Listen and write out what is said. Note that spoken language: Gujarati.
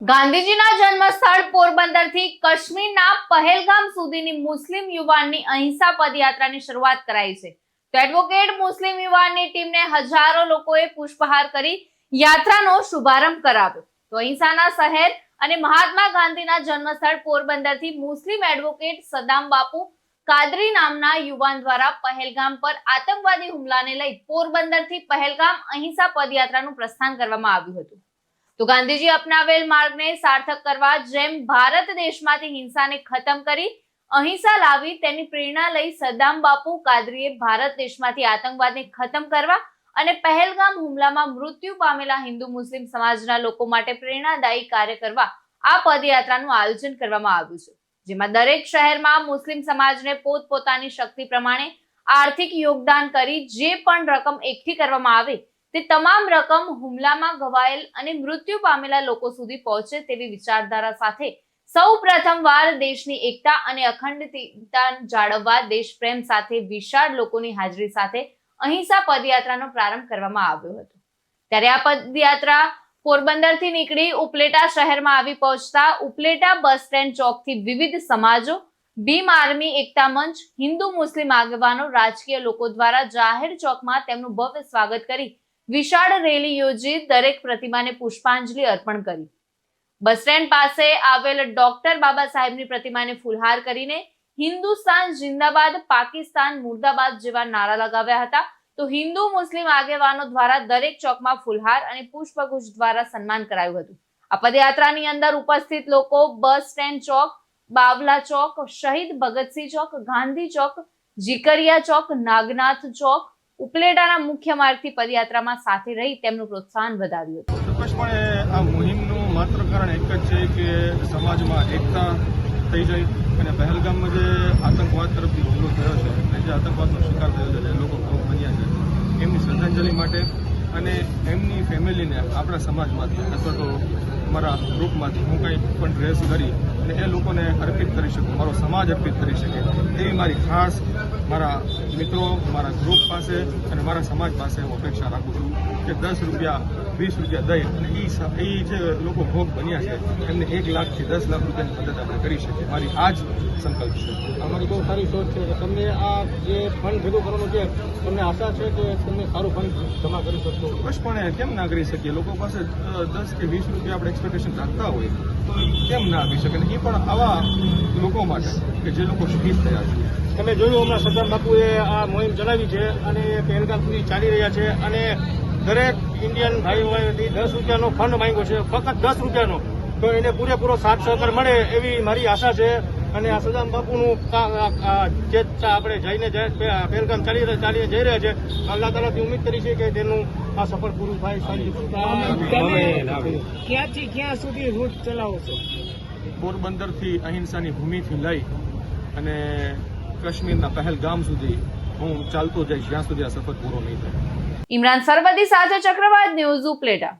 ગાંધીજીના જન્મસ્થળ પોરબંદરથી કાશ્મીરના પહેલગામ સુધીની મુસ્લિમ યુવાનની અહિંસા પદયાત્રાની શરૂઆત કરાઈ છે. તો એડવોકેટ મુસ્લિમ યુવાનની ટીમને હજારો લોકોએ પુષ્પહાર કરી યાત્રાનો શુભારંભ કરાવ્યો. તો અહિંસાના શહેર અને મહાત્મા ગાંધીના જન્મસ્થળ પોરબંદરથી મુસ્લિમ એડવોકેટ સદામ બાપુ કાદરી નામના યુવાન દ્વારા પહેલગામ પર આતંકવાદી હુમલાને લઈ પોરબંદરથી પહેલગામ અહિંસા પદયાત્રાનું પ્રસ્થાન કરવામાં આવ્યું હતું. તો ગાંધીજી અપનાવેલ માર્ગને સાર્થક કરવા જેમ ભારત દેશમાંથી હિંસાને ખતમ કરી અહિંસા લાવી તેની પ્રેરણા લઈ સદામ બાપુ કાદરીએ ભારત દેશમાંથી આતંકવાદને ખતમ કરવા અને પહેલગામ હુમલામાં મૃત્યુ પામેલા હિન્દુ મુસ્લિમ સમાજના લોકો માટે પ્રેરણાદાયી કાર્ય કરવા આ પદયાત્રાનું આયોજન કરવામાં આવ્યું છે, જેમાં દરેક શહેરમાં મુસ્લિમ સમાજને પોતપોતાની શક્તિ પ્રમાણે આર્થિક યોગદાન કરી જે પણ રકમ એકઠી કરવામાં આવે તે તમામ રકમ હુમલામાં ઘવાયેલ અને મૃત્યુ પામેલા લોકો સુધી પહોંચે તેવી વિચારધારા સાથે સૌ પ્રથમવાર દેશની એકતા અને અખંડતા જાળવવા દેશ પ્રેમ સાથે વિશાળ લોકોની હાજરી સાથે અહિંસા પદયાત્રાનો પ્રારંભ કરવામાં આવ્યો હતો. ત્યારે આ પદયાત્રા પોરબંદરથી નીકળી ઉપલેટા શહેરમાં આવી પહોંચતા ઉપલેટા બસ સ્ટેન્ડ ચોકથી વિવિધ સમાજો, ભીમ આર્મી એકતા મંચ, હિન્દુ મુસ્લિમ આગેવાનો, રાજકીય લોકો દ્વારા જાહેર ચોકમાં તેમનું ભવ્ય સ્વાગત કરી વિશાળ રેલી યોજી દરેક પ્રતિમાને પુષ્પાંજલિ અર્પણ કરી. બસ સ્ટેન્ડ પાસે આવેલ ડોક્ટર બાબા સાહેબની પ્રતિમાને ફૂલહાર કરીને હિન્દુસ્તાન જિંદાબાદ, પાકિસ્તાન મુર્દાબાદ જેવા નારા લગાવ્યા હતા. તો હિન્દુ મુસ્લિમ આગેવાનો દ્વારા દરેક ચોકમાં ફૂલહાર અને પુષ્પગુચ્છ દ્વારા સન્માન કરાયું હતું. આ પદયાત્રાની અંદર ઉપસ્થિત લોકો બસ સ્ટેન્ડ ચોક, બાવલા ચોક, શહીદ ભગતસિંહ ચોક, ગાંધી ચોક, જીકરિયા ચોક, નાગનાથ ચોક, ઉપલેટાના મુખ્ય માર્ગથી પદયાત્રામાં સાથે રહી તેમનું પ્રોત્સાહન વધાર્યું હતું. ચોક્કસપણે આ મુહિમનું માત્ર કારણ એક જ છે કે સમાજમાં એકતા થઈ જાય અને પહેલગામમાં જે આતંકવાદ તરફથી હુમલો થયો છે અને જે આતંકવાદનો શિકાર થયો છે, જે લોકો ભોગ બન્યા છે, એમની શ્રદ્ધાંજલિ માટે અને એમની ફેમિલીને આપણા સમાજમાંથી અથવા તો અમારા ગ્રુપમાંથી હું કંઈ પણ ડ્રેસ કરી અને એ લોકોને અર્પિત કરી શકું, મારો સમાજ અર્પિત કરી શકે એવી મારી ખાસ મારા મિત્રો, મારા ગ્રુપ પાસે અને મારા સમાજ પાસે હું અપેક્ષા રાખું છું કે 10 રૂપિયા 20 રૂપિયા દઈ અને એ જે લોકો ભોગ બન્યા છે એમને 1 લાખથી 10 લાખ રૂપિયાની મદદ આપણે કરી શકીએ. મારી આ જ સંકલ્પ છે. અમારી બહુ સારી સોચ છે. તમને આ જે ફંડ ભેગું કરવાનું છે, તમને આશા છે કે તમે સારું ફંડ જમા કરી શકશો? ચોક્કસપણે કેમ ના કરી શકીએ? લોકો પાસે 10 કે 20 રૂપિયા આપણે એક્સપેક્ટેશન રાખતા હોય તો કેમ ના આપી શકે? એ પણ આવા લોકો માટે કે જે લોકો શહીદ થયા છે. તમે જોયું હમણાં સદામ બાપુએ આ મોહિમ ચલાવી છે અને પહેલગામ સુધી ચાલી રહ્યા છે અને દરેક ઇન્ડિયન ભાઈઓથી 10 રૂપિયાનો ફંડ માંગ્યો છે, ફક્ત 10 રૂપિયાનો. તો એને પૂરેપૂરો સાથ સહકાર મળે એવી મારી આશા છે. અને આ સદામ બાપુનું જે આપણે જઈને પહેલગામ ચાલી જઈ રહ્યા છે, અલ્લાહ તાલાથી ઉમ્મીદ કરી છે કે તેનું આ સફળ પૂરું થાય. ક્યાંથી ક્યાં સુધી રૂટ ચલાવો છો? પોરબંદરથી અહિંસાની ભૂમિથી લઈ અને કાશ્મીરના પહેલગામ સુધી હું ચાલતો જઈશ જ્યાં સુધી આ સફર પૂરો નહીં થાય. ઇમરાન સરવદી સાથે ચક્રવાત ન્યૂઝ ઉપલેટા.